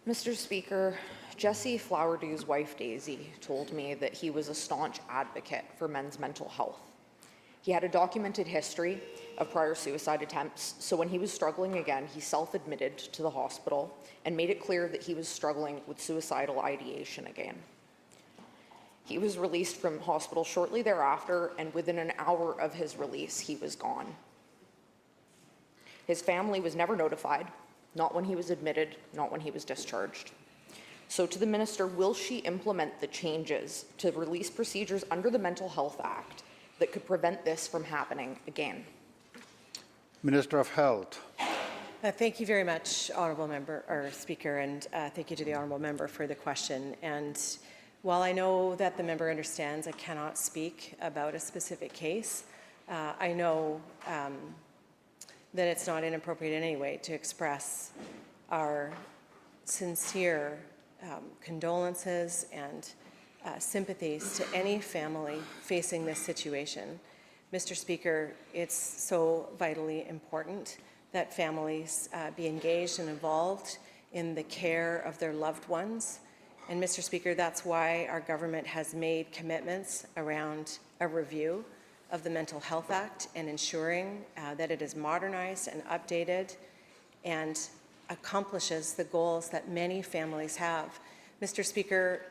Mr. Speaker, Jesse Flowerdew's wife, Daisy, told me that he was a staunch advocate for men's mental health. He had a documented history of prior suicide attempts, so when he was struggling again, he self-admitted to the hospital and made it clear that he was struggling with suicidal ideation again. He was released from hospital shortly thereafter, and within an hour of his release, he was gone. His family was never notified, not when he was admitted, not when he was discharged. So to the Minister, will she implement the changes to release procedures under the Mental Health Act that could prevent this from happening again? Minister of Health. Thank you very much, Honourable Member or Speaker, and thank you to the Honourable Member for the question. And while I know that the member understands I cannot speak about a specific case, I know that it's not inappropriate in any way to express our sincere condolences and sympathies to any family facing this situation. Mr. Speaker, it's so vitally important that families be engaged and involved in the care of their loved ones. And Mr. Speaker, that's why our government has made commitments around a review of the Mental Health Act and ensuring that it is modernized and updated and accomplishes the goals that many families have. Mr. Speaker,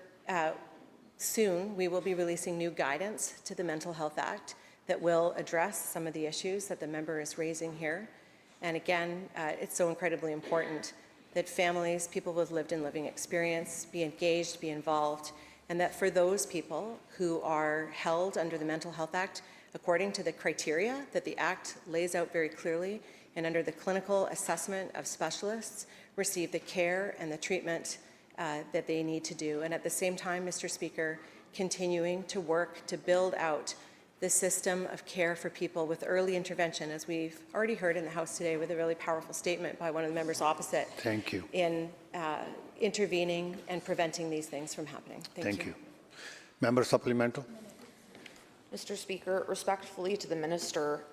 soon we will be releasing new guidance to the Mental Health Act that will address some of the issues that the member is raising here. And again, it's so incredibly important that families, people with lived and living experience, be engaged, be involved, and that for those people who are held under the Mental Health Act, according to the criteria that the Act lays out very clearly, and under the clinical assessment of specialists, receive the care and the treatment that they need to do. And at the same time, Mr. Speaker, continuing to work to build out the system of care for people with early intervention, as we've already heard in the House today with a really powerful statement by one of the members opposite. Thank you. In intervening and preventing these things from happening. Thank you. Member supplemental. Mr. Speaker, respectfully to the Minister,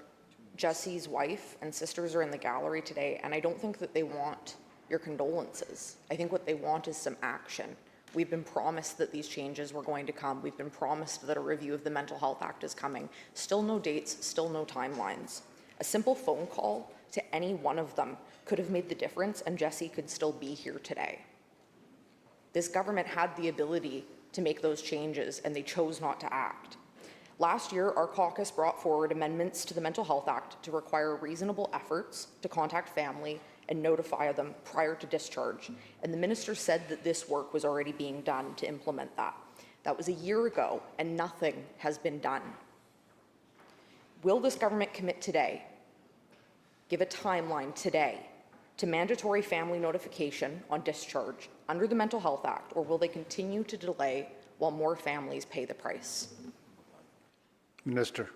Jesse's wife and sisters are in the gallery today, and I don't think that they want your condolences. I think what they want is some action. We've been promised that these changes were going to come. We've been promised that a review of the Mental Health Act is coming. Still no dates, still no timelines. A simple phone call to any one of them could have made the difference, and Jesse could still be here today. This government had the ability to make those changes, and they chose not to act. Last year, our caucus brought forward amendments to the Mental Health Act to require reasonable efforts to contact family and notify them prior to discharge. And the Minister said that this work was already being done to implement that. That was a year ago, and nothing has been done. Will this government commit today, give a timeline today, to mandatory family notification on discharge under the Mental Health Act, or will they continue to delay while more families pay the price? Minister.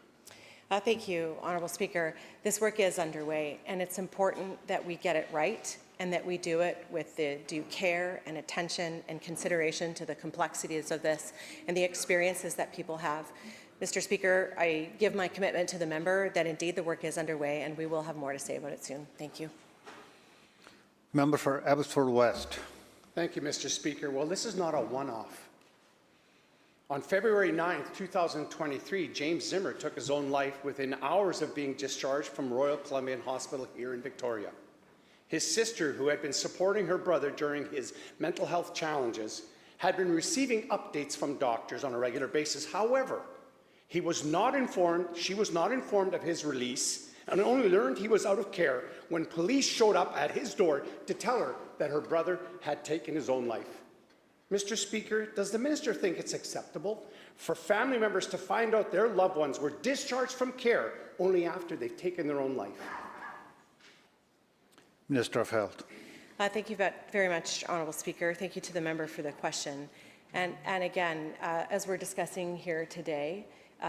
Thank you, Honourable Speaker. This work is underway, and it's important that we get it right and that we do it with the due care and attention and consideration to the complexities of this and the experiences that people have. Mr. Speaker, I give my commitment to the member that indeed the work is underway, and we will have more to say about it soon. Thank you. Member for Abbotsford West. Thank you, Mr. Speaker. Well, this is not a one-off. On February 9th, 2023, James Zimmer took his own life within hours of being discharged from Royal Columbian Hospital here in Victoria. His sister, who had been supporting her brother during his mental health challenges, had been receiving updates from doctors on a regular basis. However, she was not informed of his release and only learned he was out of care when police showed up at his door to tell her that her brother had taken his own life. Mr. Speaker, does the Minister think it's acceptable for family members to find out their loved ones were discharged from care only after they've taken their own life? Minister of Health. Thank you very much, Honourable Speaker. Thank you to the member for the question. And again, as we're discussing here today,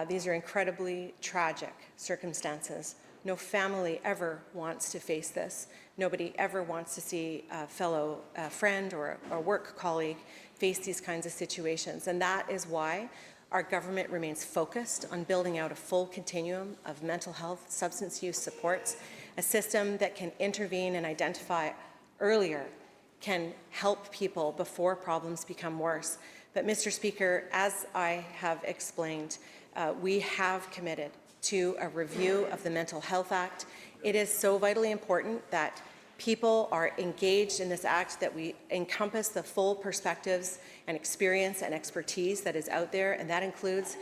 these are incredibly tragic circumstances. No family ever wants to face this. Nobody ever wants to see a fellow friend or a work colleague face these kinds of situations. And that is why our government remains focused on building out a full continuum of mental health, substance use supports, a system that can intervene and identify earlier can help people before problems become worse. But Mr. Speaker, as I have explained, we have committed to a review of the Mental Health Act. It is so vitally important that people are engaged in this act, that we encompass the full perspectives and experience and expertise that is out there, and that includes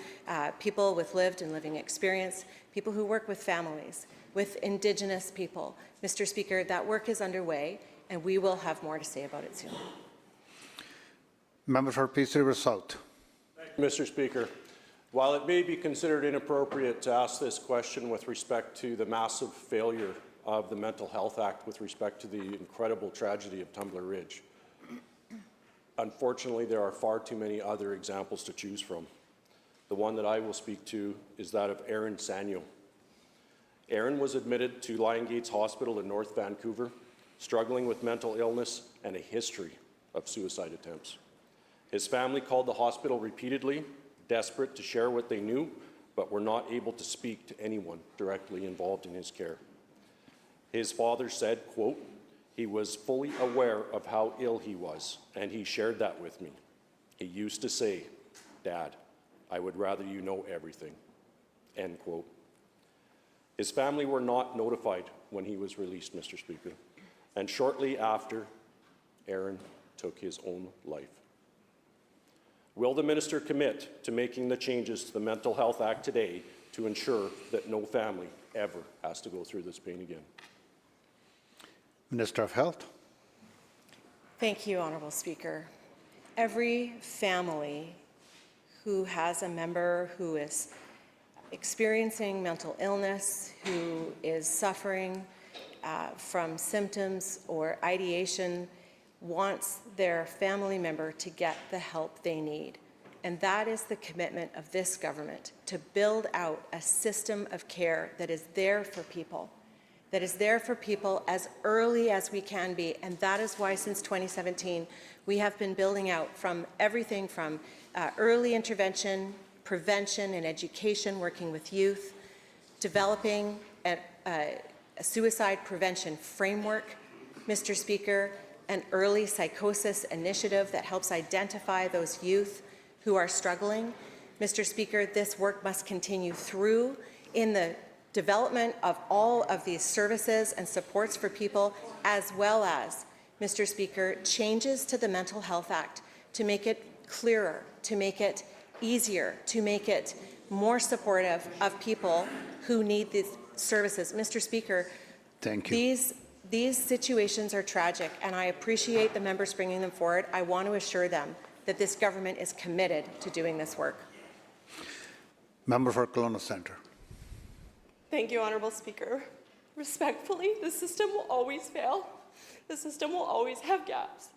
people with lived and living experience, people who work with families, with Indigenous people. Mr. Speaker, that work is underway, and we will have more to say about it soon. Member for Peace River South. Thank you, Mr. Speaker. While it may be considered inappropriate to ask this question with respect to the massive failure of the Mental Health Act with respect to the incredible tragedy of Tumbler Ridge, unfortunately, there are far too many other examples to choose from. The one that I will speak to is that of Aaron Sanyo. Aaron was admitted to Lion Gates Hospital in North Vancouver, struggling with mental illness and a history of suicide attempts. His family called the hospital repeatedly, desperate to share what they knew, but were not able to speak to anyone directly involved in his care. His father said, quote, "He was fully aware of how ill he was, and he shared that with me. He used to say, 'Dad, I would rather you know everything,'" end quote. His family were not notified when he was released, Mr. Speaker, and shortly after, Aaron took his own life. Will the minister commit to making the changes to the Mental Health Act today to ensure that no family ever has to go through this pain again? Minister of Health. Thank you, Honourable Speaker. Every family who has a member who is experiencing mental illness, who is suffering from symptoms or ideation, wants their family member to get the help they need. And that is the commitment of this government, to build out a system of care that is there for people, as early as we can be. And that is why since 2017, we have been building out from everything from early intervention, prevention and education, working with youth, developing a suicide prevention framework, Mr. Speaker, an early psychosis initiative that helps identify those youth who are struggling. Mr. Speaker, this work must continue through in the development of all of these services and supports for people, as well as, Mr. Speaker, changes to the Mental Health Act to make it clearer, to make it easier, to make it more supportive of people who need these services. Mr. Speaker, Thank you. These situations are tragic, and I appreciate the members bringing them forward. I want to assure them that this government is committed to doing this work. Member for Kelowna Centre. Thank you, Honourable Speaker. Respectfully, the system will always fail. The system will always have gaps.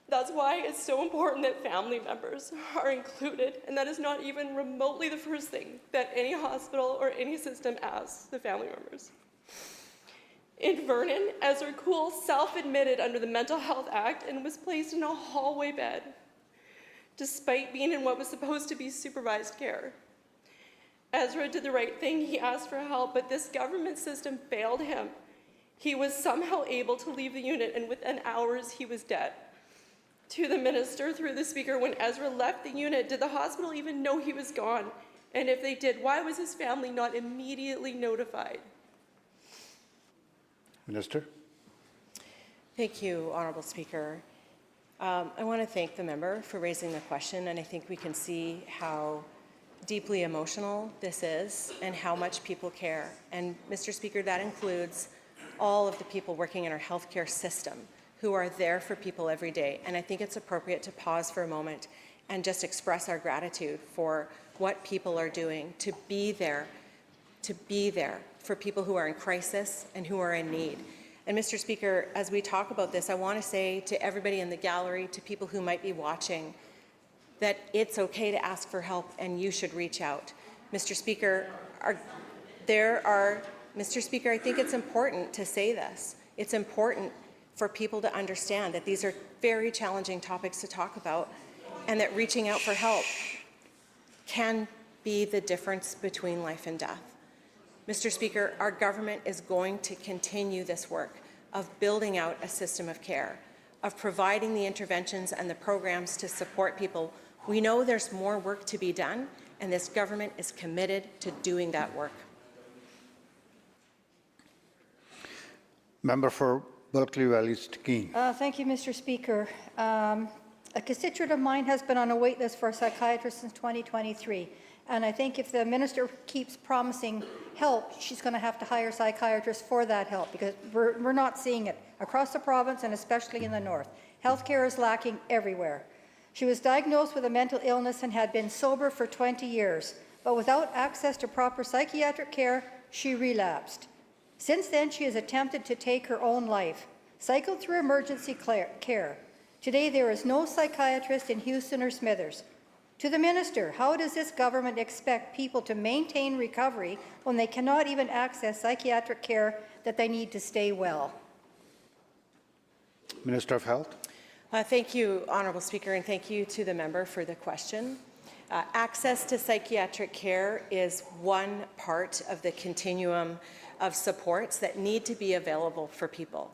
That's why it's so important that family members are included, and that is not even remotely the first thing that any hospital or any system asks the family members. In Vernon, Ezra Cool self-admitted under the Mental Health Act and was placed in a hallway bed, despite being in what was supposed to be supervised care. Ezra did the right thing. He asked for help, but this government system failed him. He was somehow able to leave the unit, and within hours, he was dead. To the minister, through the speaker, when Ezra left the unit, did the hospital even know he was gone? And if they did, why was his family not immediately notified? Minister. Thank you, Honourable Speaker. I want to thank the member for raising the question, and I think we can see how deeply emotional this is and how much people care. And Mr. Speaker, that includes all of the people working in our healthcare system who are there for people every day. And I think it's appropriate to pause for a moment and just express our gratitude for what people are doing to be there for people who are in crisis and who are in need. And Mr. Speaker, as we talk about this, I want to say to everybody in the gallery, to people who might be watching, that it's okay to ask for help and you should reach out. Mr. Speaker, Mr. Speaker, I think it's important to say this. It's important for people to understand that these are very challenging topics to talk about, and that reaching out for help can be the difference between life and death. Mr. Speaker, our government is going to continue this work of building out a system of care of providing the interventions and the programs to support people. We know there's more work to be done, and this government is committed to doing that work. Member for Berkeley Valley Stikine. Thank you, Mr. Speaker. A constituent of mine has been on a wait list for a psychiatrist since 2023. And I think if the minister keeps promising help, she's going to have to hire psychiatrists for that help, because we're not seeing it across the province and especially in the north. Healthcare is lacking everywhere. She was diagnosed with a mental illness and had been sober for 20 years, but without access to proper psychiatric care, she relapsed. Since then, she has attempted to take her own life, cycled through emergency care. Today, there is no psychiatrist in Houston or Smithers. To the minister, how does this government expect people to maintain recovery when they cannot even access psychiatric care that they need to stay well? Minister of Health. Thank you, Honourable Speaker, and thank you to the member for the question. Access to psychiatric care is one part of the continuum of supports that need to be available for people.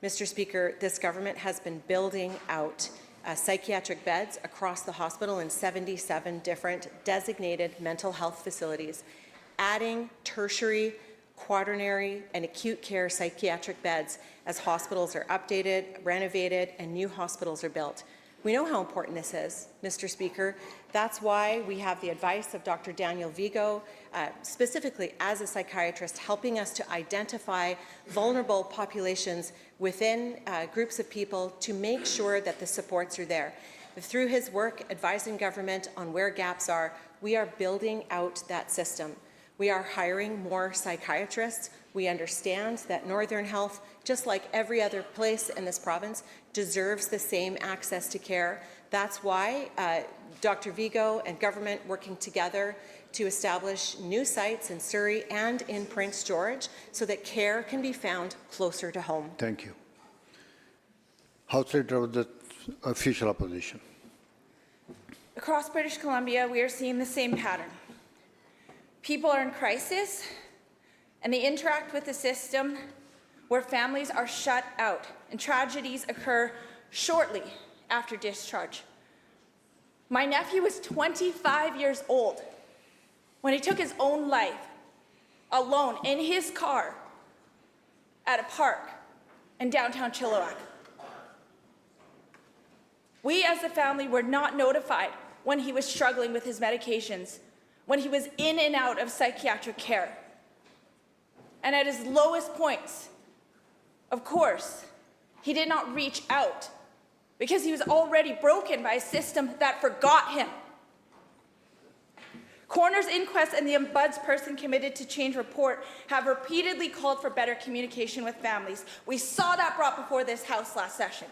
Mr. Speaker, this government has been building out psychiatric beds across the hospital in 77 different designated mental health facilities, adding tertiary, quaternary, and acute care psychiatric beds as hospitals are updated, renovated, and new hospitals are built. We know how important this is, Mr. Speaker. That's why we have the advice of Dr. Daniel Vigo, specifically as a psychiatrist, helping us to identify vulnerable populations within groups of people to make sure that the supports are there. Through his work advising government on where gaps are, we are building out that system. We are hiring more psychiatrists. We understand that Northern Health, just like every other place in this province, deserves the same access to care. That's why Dr. Vigo and government working together to establish new sites in Surrey and in Prince George so that care can be found closer to home. Thank you. House Leader of the Official Opposition. Across British Columbia, we are seeing the same pattern. People are in crisis, and they interact with a system where families are shut out, and tragedies occur shortly after discharge. My nephew was 25 years old when he took his own life alone in his car at a park in downtown Chilliwack. We as a family were not notified when he was struggling with his medications, when he was in and out of psychiatric care. And at his lowest points, of course, he did not reach out because he was already broken by a system that forgot him. Coroner's inquest and the ombudsperson committed to change report have repeatedly called for better communication with families. We saw that brought before this House last session.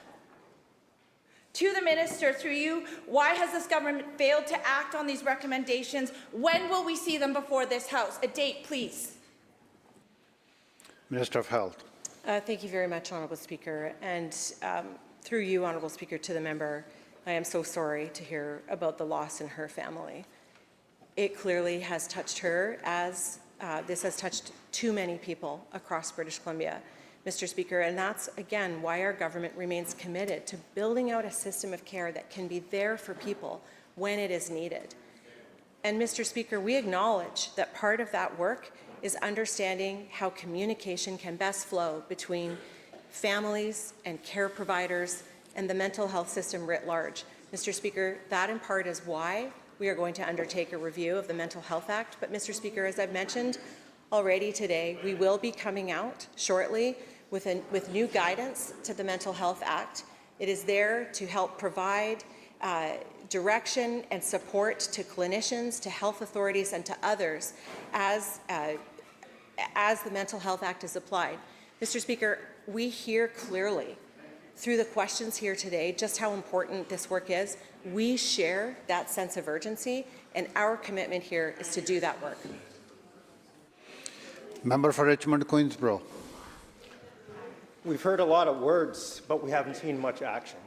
To the minister, through you, why has this government failed to act on these recommendations? When will we see them before this House? A date, please. Minister of Health. Thank you very much, Honourable Speaker. And through you, Honourable Speaker, to the member, I am so sorry to hear about the loss in her family. It clearly has touched her, as this has touched too many people across British Columbia, Mr. Speaker, and that's, again, why our government remains committed to building out a system of care that can be there for people when it is needed. And, Mr. Speaker, we acknowledge that part of that work is understanding how communication can best flow between families and care providers and the mental health system writ large. Mr. Speaker, that in part is why we are going to undertake a review of the Mental Health Act. But, Mr. Speaker, as I've mentioned already today, we will be coming out shortly with new guidance to the Mental Health Act. It is there to help provide direction and support to clinicians, to health authorities, and to others as the Mental Health Act is applied. Mr. Speaker, we hear clearly through the questions here today just how important this work is. We share that sense of urgency, and our commitment here is to do that work. Member for Richmond Queensborough. We've heard a lot of words, but we haven't seen much action.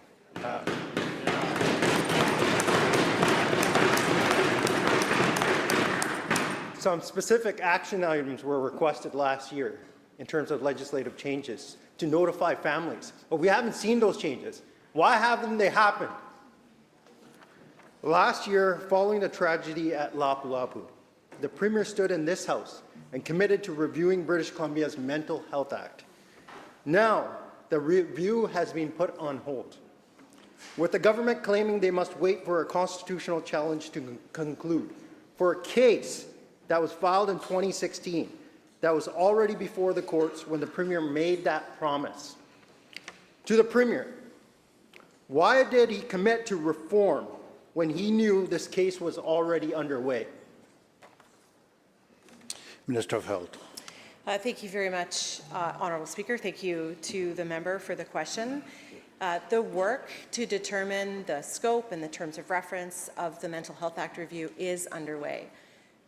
Some specific action items were requested last year in terms of legislative changes to notify families. But we haven't seen those changes. Why haven't they happened? Last year, following the tragedy at Lapu-Lapu, the Premier stood in this House and committed to reviewing British Columbia's Mental Health Act. Now, the review has been put on hold, with the government claiming they must wait for a constitutional challenge to conclude for a case that was filed in 2016 that was already before the courts when the Premier made that promise. To the Premier, why did he commit to reform when he knew this case was already underway? Minister of Health. Thank you very much, Honourable Speaker. Thank you to the member for the question. The work to determine the scope and the terms of reference of the Mental Health Act review is underway.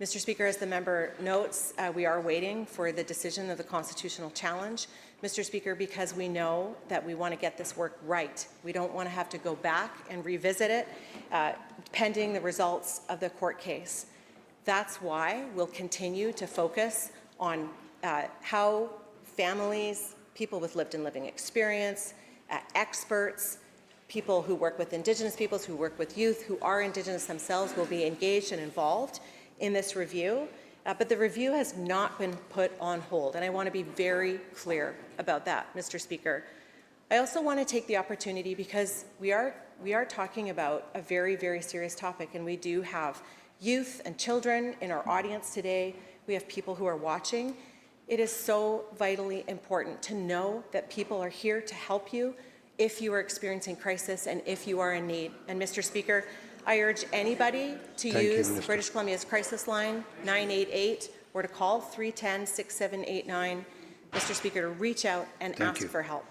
Mr. Speaker, as the member notes, we are waiting for the decision of the constitutional challenge, Mr. Speaker, because we know that we want to get this work right. We don't want to have to go back and revisit it pending the results of the court case. That's why we'll continue to focus on how families, people with lived and living experience, experts, people who work with Indigenous peoples, who work with youth, who are Indigenous themselves, will be engaged and involved in this review. But the review has not been put on hold, and I want to be very clear about that, Mr. Speaker. I also want to take the opportunity, because we are talking about a very, very serious topic, and we do have youth and children in our audience today. We have people who are watching. It is so vitally important to know that people are here to help you if you are experiencing crisis and if you are in need. And Mr. Speaker, I urge anybody to use British Columbia's crisis line 988 or to call 310-6789, Mr. Speaker, to reach out and ask for help.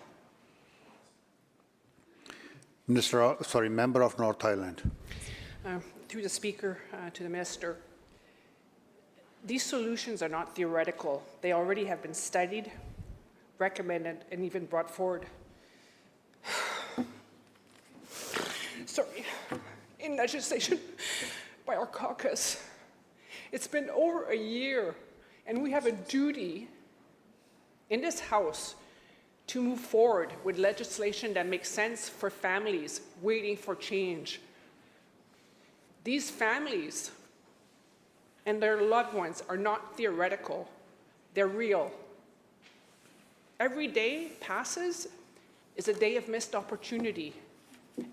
Member of North Island. Through the Speaker, to the Minister, these solutions are not theoretical. They already have been studied, recommended, and even brought forward. In legislation by our caucus. It's been over a year, and we have a duty in this House to move forward with legislation that makes sense for families waiting for change. These families and their loved ones are not theoretical, they're real. Every day passes is a day of missed opportunity.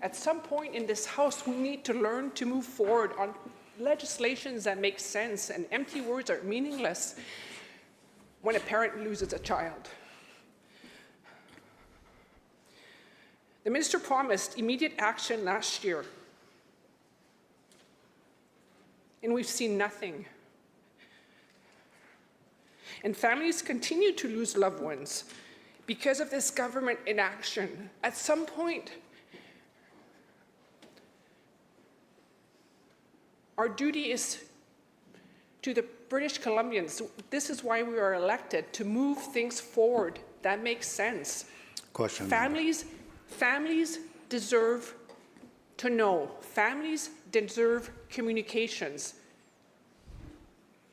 At some point in this House, we need to learn to move forward on legislations that make sense, and empty words are meaningless when a parent loses a child. The Minister promised immediate action last year, and we've seen nothing. And families continue to lose loved ones because of this government inaction. At some point, our duty is to the British Columbians. This is why we are elected, to move things forward that makes sense. Question. Families deserve to know. Families deserve communications.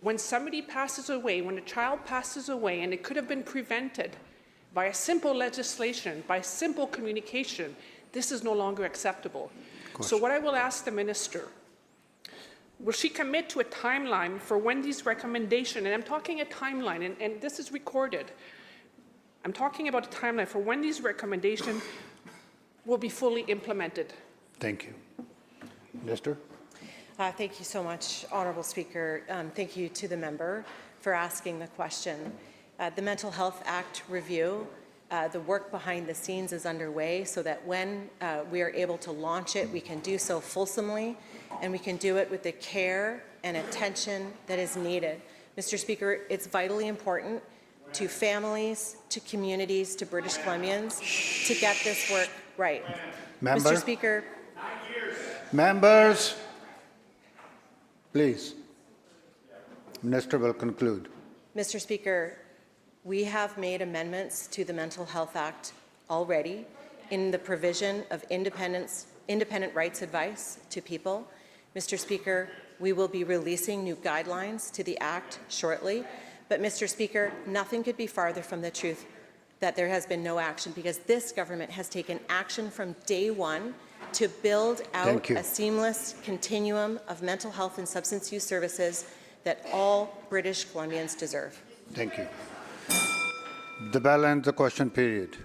When somebody passes away, when a child passes away, and it could have been prevented by a simple legislation, by simple communication, this is no longer acceptable. So what I will ask the Minister, will she commit to a timeline for when these recommendations, and I'm talking a timeline, and this is recorded, I'm talking about a timeline for when these recommendations will be fully implemented. Thank you. Minister? Thank you so much, Honourable Speaker. Thank you to the member for asking the question. The Mental Health Act review, the work behind the scenes is underway so that when we are able to launch it, we can do so fulsomely, and we can do it with the care and attention that is needed. Mr. Speaker, it's vitally important to families, to communities, to British Columbians to get this work right. Member? Mr. Speaker. Members, please. Minister will conclude. Mr. Speaker, we have made amendments to the Mental Health Act already in the provision of independent rights advice to people. Mr. Speaker, we will be releasing new guidelines to the Act shortly. But, Mr. Speaker, nothing could be farther from the truth that there has been no action, because this government has taken action from day one to build out Thank you. a seamless continuum of mental health and substance use services that all British Columbians deserve. Thank you. The bell ends the question period.